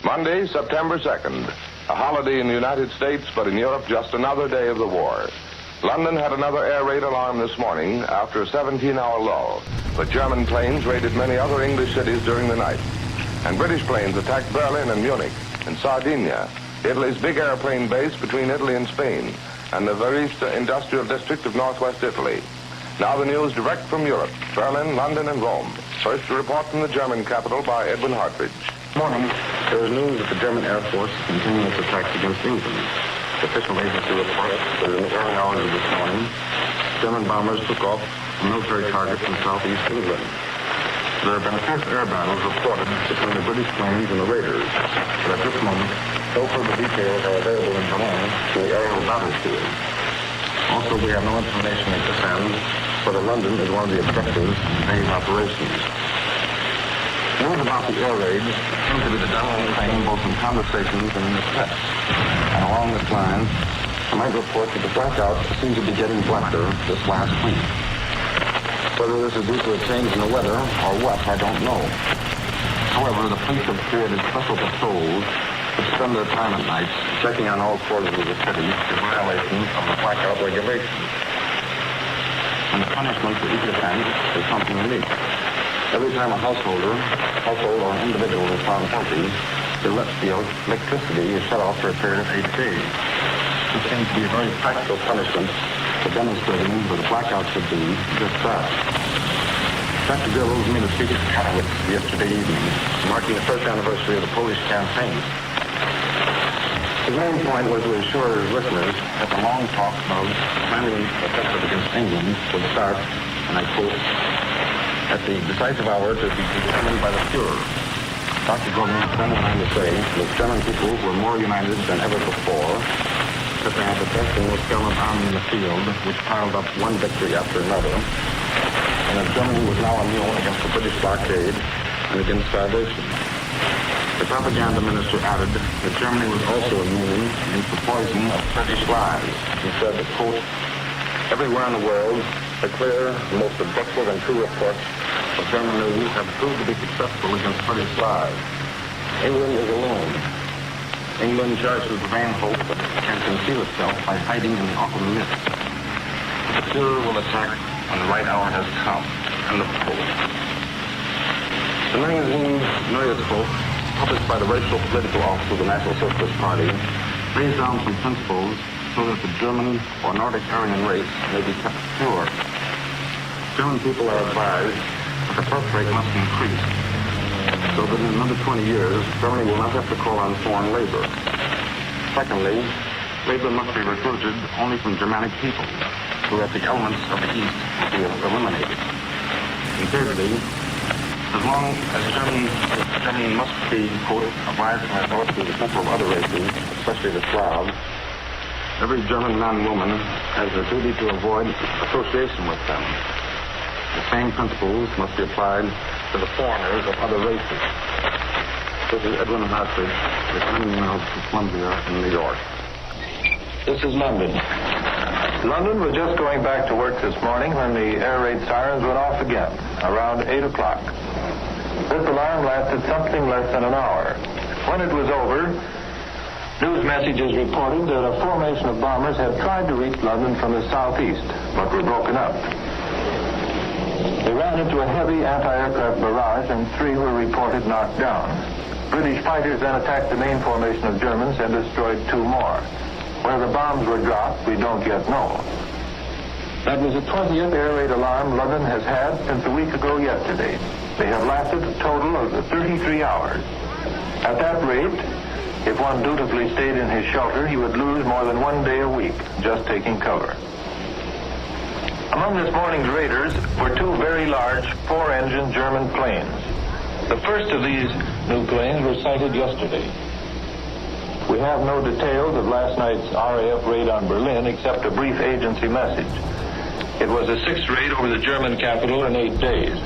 Monday, September 2nd. A holiday in the United States, but in Europe, just another day of the war. London had another air raid alarm this morning after a 17-hour lull. But German planes raided many other English cities during the night. And British planes attacked Berlin and Munich and Sardinia, Italy's big airplane base between Italy and Spain, and the Varista industrial district of northwest Italy. Now the news direct from Europe, Berlin, London, and Rome. First, a report from the German capital by Edwin Hartridge. Morning. There is news that the German Air Force is continuing its attacks against England. The official agency reports that in the early hours of this morning, German bombers took off from military targets in southeast England. There have been fierce air battles reported between the British planes and the raiders, but at this moment, no further details are available in Berlin to the aerial battlefield. Also, we have no information at this end whether London is one of the objectives in today's operations. News about the air raids seem to be the dominant thing both in conversations and in the press. And along this line, some might report that the blackouts seem to be getting blacker this last week. Whether this is due to a change in the weather or what, I don't know. However, the police have created special patrols to spend their time at night checking on all quarters of the city for violations of the blackout regulations. And the punishment for each offense is something unique. Every time a household or an individual is found guilty, the electricity is shut off for a period of 8 days. This seems to be a very practical punishment for demonstrating that a blackout should be just that. Dr. Goebbels made a speech at Katowice yesterday evening, marking the first anniversary of the Polish campaign. His main point was to assure his listeners that the long talk of planning offensive against England would start, and I quote, at the decisive hour to be determined by the Fuhrer. Dr. Goebbels then went on to say that German people were more united than ever before, that they had the best and most gallant army in the field, which piled up one victory after another, and that Germany was now immune against the British blockade and against starvation. The propaganda minister added that Germany was also immune against the poison of British lies. He said that, quote, everywhere in the world, the clear, most objective and true reports of German news have proved to be successful against British lies. England is alone. England cherishes the vain hope that it can conceal itself by hiding in the awful mist. The Fuhrer will attack when the right hour has come. End of quote. The magazine Neues Volk, published by the Racial Political Office of the National Socialist Party, lays down some principles so that the German or Nordic Aryan race may be kept pure. German people are advised that the birth rate must increase, so that in another 20 years, Germany will not have to call on foreign labor. Secondly, labor must be recruited only from Germanic people, so that the elements of the East will be eliminated. And thirdly, as long as Germany must be, quote, obliged to resort to the people of other races, especially the Slavs, every German man and woman has a duty to avoid association with them. The same principles must be applied to the foreigners of other races. This is Edwin Hartridge, returning now to Columbia in New York. This is London. London was just going back to work this morning when the air raid sirens went off again, around 8 o'clock. This alarm lasted something less than an hour. When it was over, news messages reported that a formation of bombers had tried to reach London from the southeast, but were broken up. They ran into a heavy anti-aircraft barrage, and 3 were reported knocked down. British fighters then attacked the main formation of Germans and destroyed 2 more. Where the bombs were dropped, we don't yet know. That was the 20th air raid alarm London has had since a week ago yesterday. They have lasted a total of 33 hours. At that rate, if one dutifully stayed in his shelter, he would lose more than 1 day a week just taking cover. Among this morning's raiders were 2 very large 4-engine German planes. The first of these new planes were sighted yesterday. We have no details of last night's RAF raid on Berlin except a brief agency message. It was the 6th raid over the German capital in 8 days.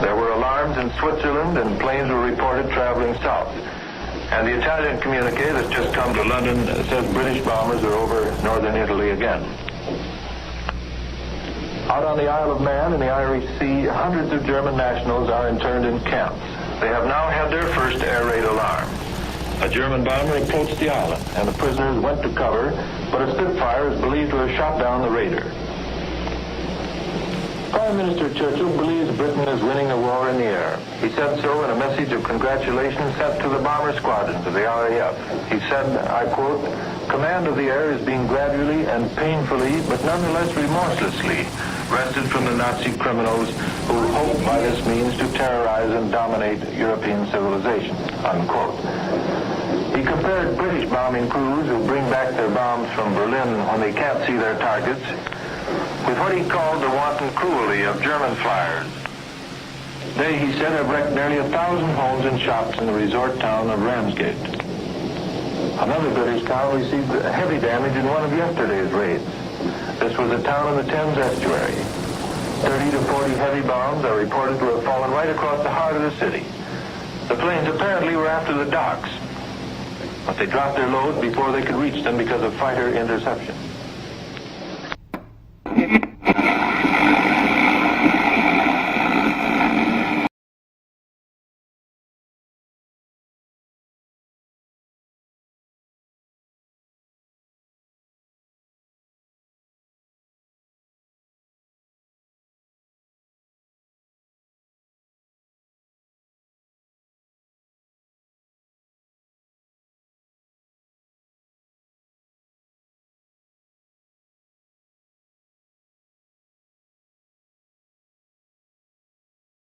There were alarms in Switzerland and planes were reported traveling south. And the Italian communique that's just come to London says British bombers are over northern Italy again. Out on the Isle of Man in the Irish Sea, hundreds of German nationals are interned in camps. They have now had their first air raid alarm. German bomber approached the island, and the prisoners went to cover, but a Spitfire is believed to have shot down the raider. Prime Minister Churchill believes Britain is winning the war in the air. He said so in a message of congratulations sent to the bomber squadrons of the RAF. He said, I quote, "Command of the air is being gradually and painfully, but nonetheless remorselessly, wrested from the Nazi criminals who hope by this means to terrorize and dominate European civilization," unquote. He compared British bombing crews who bring back their bombs from Berlin when they can't see their targets with what he called the wanton cruelty of German flyers. They, he said, have wrecked nearly 1,000 homes and shops in the resort town of Ramsgate. Another British town received heavy damage in one of yesterday's raids. This was a town in the Thames estuary. 30 to 40 heavy bombs are reported to have fallen right across the heart of the city. The planes apparently were after the docks, but they dropped their load before they could reach them because of fighter interception.